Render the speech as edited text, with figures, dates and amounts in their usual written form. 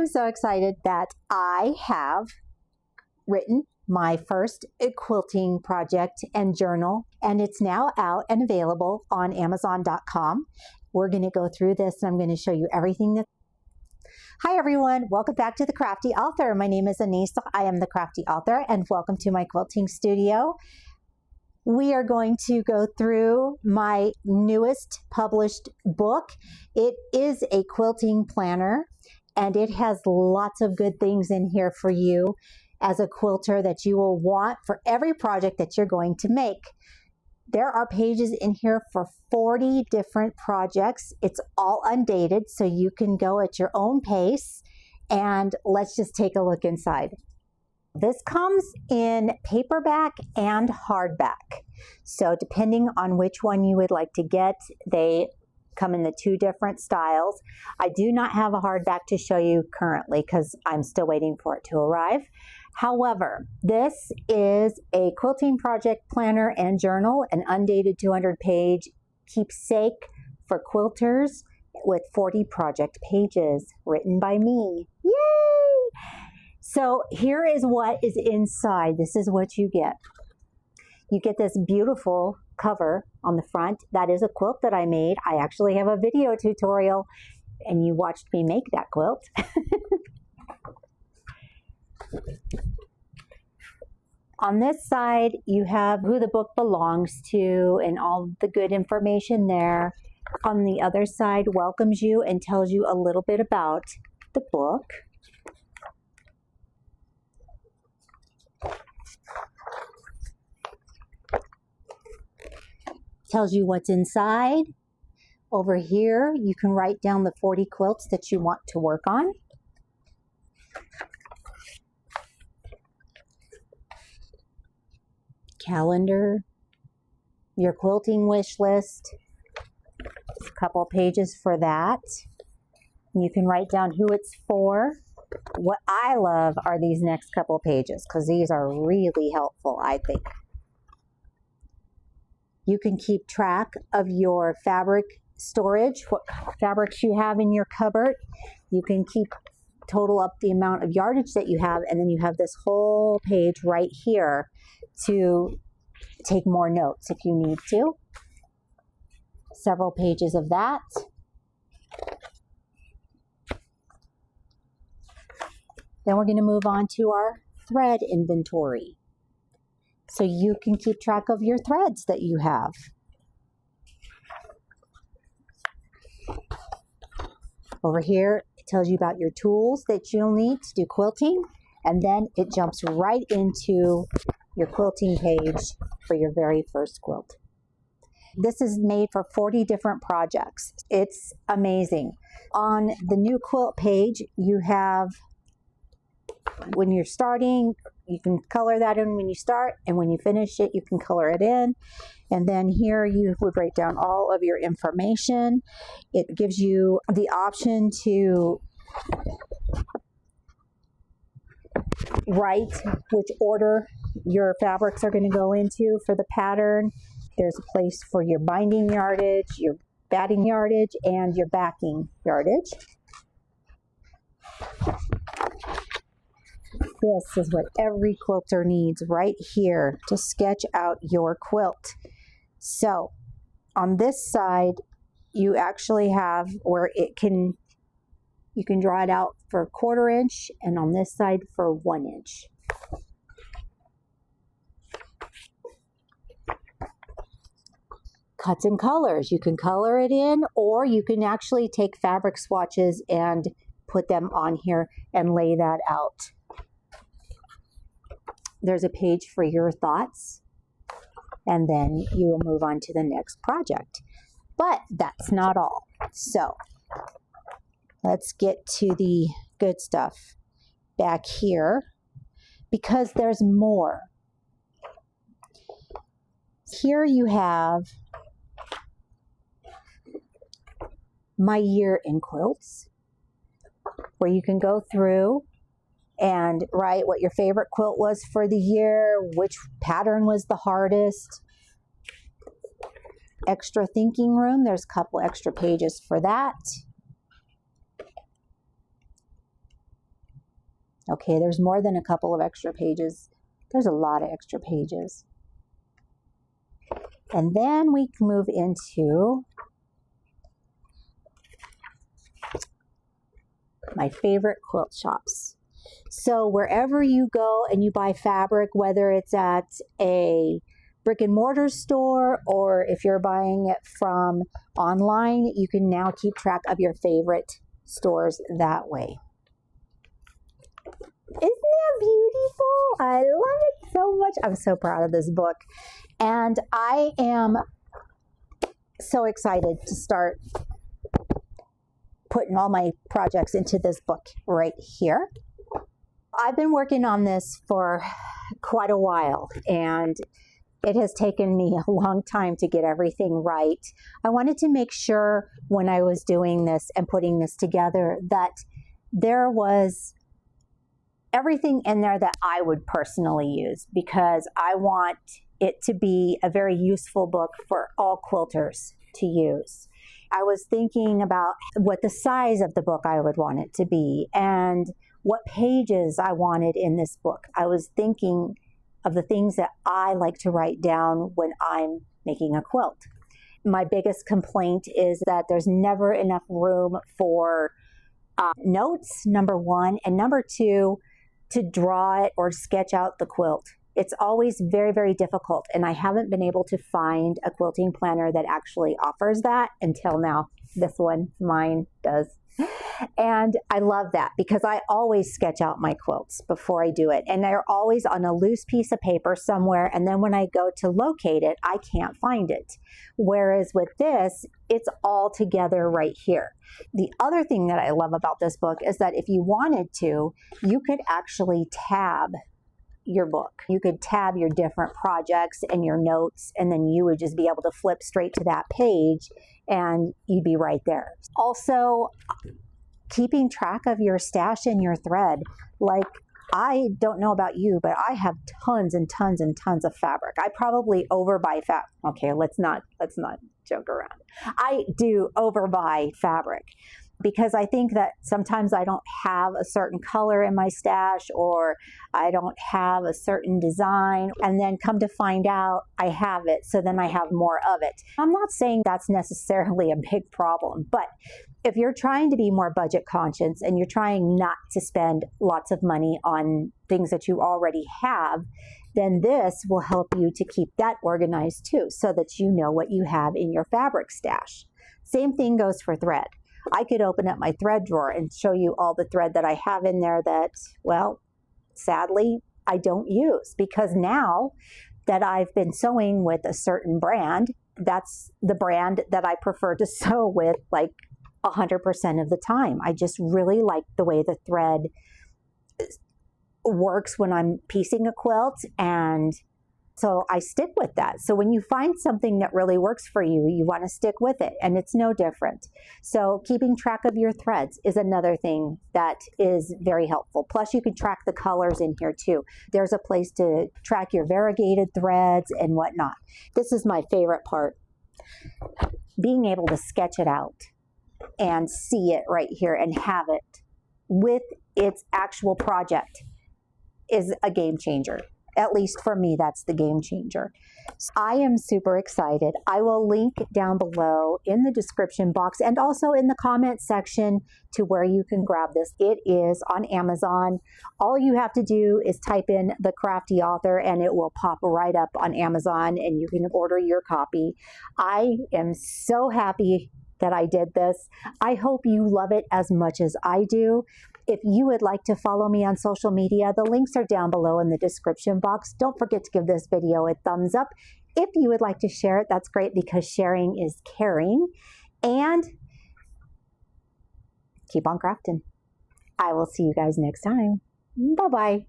I'm so excited that I have written my first quilting project and journal, and it's now out and available on Amazon.com. We're going to go through this and I'm going to show you everything that. Hi everyone, welcome back to the Crafty Author. My name is Anissa. I am the Crafty Author, and welcome to my quilting studio. We are going to go through my newest published book. It is a quilting planner, and it has lots of good things in here for you as a quilter that you will want for every project that you're going to make. There are pages in here for 40 different projects. It's all undated, so you can go at your own pace. And let's just take a look inside. This comes in paperback and hardback. So depending on which one you would like to get, they come in the two different styles. I do not have a hardback to show you currently because I'm still waiting for it to arrive. However, this is a Quilting Project Planner and Journal, an undated 200-page keepsake for quilters with 40 project pages written by me. Yay! So here is what is inside. This is what you get. You get this beautiful cover on the front. That is a quilt that I made. I actually have a video tutorial, and you watched me make that quilt. On this side, you have who the book belongs to and all the good information there. On the other side, welcomes you and tells you a little bit about the book. Tells you what's inside. Over here, you can write down the 40 quilts that you want to work on. Calendar, your quilting wish list, a couple pages for that. You can write down who it's for. What I love are these next couple pages because these are really helpful, I think. You can keep track of your fabric storage, what fabrics you have in your cupboard. You can total up the amount of yardage that you have, and then you have this whole page right here to take more notes if you need to. Several pages of that. Then we're going to move on to our thread inventory, so you can keep track of your threads that you have. Over here, it tells you about your tools that you'll need to do quilting, and then it jumps right into your quilting page for your very first quilt. This is made for 40 different projects. It's amazing. On the new quilt page, you have, when you're starting, you can color that in when you start, and when you finish it, you can color it in. And then here you would write down all of your information. It gives you the option to write which order your fabrics are going to go into for the pattern. There's a place for your binding yardage, your batting yardage, and your backing yardage. This is what every quilter needs right here to sketch out your quilt. So on this side, you actually have where you can draw it out for 1/4 inch, and on this side for 1 inch. Cuts and colors. You can color it in, or you can actually take fabric swatches and put them on here and lay that out. There's a page for your thoughts, and then you'll move on to the next project. But that's not all. So let's get to the good stuff back here, because there's more. Here you have my year in quilts, where you can go through and write what your favorite quilt was for the year, which pattern was the hardest. Extra thinking room, there's a couple extra pages for that. Okay, there's more than a couple of extra pages. There's a lot of extra pages. And then we can move into my favorite quilt shops. So wherever you go and you buy fabric, whether it's at a brick and mortar store or if you're buying it from online, you can now keep track of your favorite stores that way. Isn't that beautiful? I love it so much. I'm so proud of this book. And I am so excited to start putting all my projects into this book right here. I've been working on this for quite a while, and it has taken me a long time to get everything right. I wanted to make sure when I was doing this and putting this together that there was everything in there that I would personally use, because I want it to be a very useful book for all quilters to use. I was thinking about what the size of the book I would want it to be and what pages I wanted in this book. I was thinking of the things that I like to write down when I'm making a quilt. My biggest complaint is that there's never enough room for notes, number one, and number two, to draw it or sketch out the quilt. It's always very, very difficult, and I haven't been able to find a quilting planner that actually offers that until now. This one, mine, does. And I love that because I always sketch out my quilts before I do it, and they're always on a loose piece of paper somewhere, and then when I go to locate it, I can't find it. Whereas with this, it's all together right here. The other thing that I love about this book is that if you wanted to, you could actually tab your book. You could tab your different projects and your notes, and then you would just be able to flip straight to that page and you'd be right there. Also, keeping track of your stash and your thread. Like, I don't know about you, but I have tons and tons and tons of fabric. I probably overbuy fabric. Okay, let's not joke around. I do overbuy fabric because I think that sometimes I don't have a certain color in my stash, or I don't have a certain design, and then come to find out I have it, so then I have more of it. I'm not saying that's necessarily a big problem, but if you're trying to be more budget conscious and you're trying not to spend lots of money on things that you already have, then this will help you to keep that organized too, so that you know what you have in your fabric stash. Same thing goes for thread. I could open up my thread drawer and show you all the thread that I have in there that, well, sadly, I don't use, because now that I've been sewing with a certain brand, that's the brand that I prefer to sew with like 100% of the time. I just really like the way the thread works when I'm piecing a quilt, and so I stick with that. So when you find something that really works for you, you want to stick with it, and it's no different. So keeping track of your threads is another thing that is very helpful. Plus, you can track the colors in here too. There's a place to track your variegated threads and whatnot. This is my favorite part. Being able to sketch it out and see it right here and have it with its actual project is a game changer. At least for me, that's the game changer. So I am super excited. I will link down below in the description box and also in the comment section to where you can grab this. It is on Amazon. All you have to do is type in the Crafty author and it will pop right up on Amazon and you can order your copy. I am so happy that I did this. I hope you love it as much as I do. If you would like to follow me on social media, the links are down below in the description box. Don't forget to give this video a thumbs up. If you would like to share it, that's great, because sharing is caring. And keep on crafting. I will see you guys next time. Bye-bye.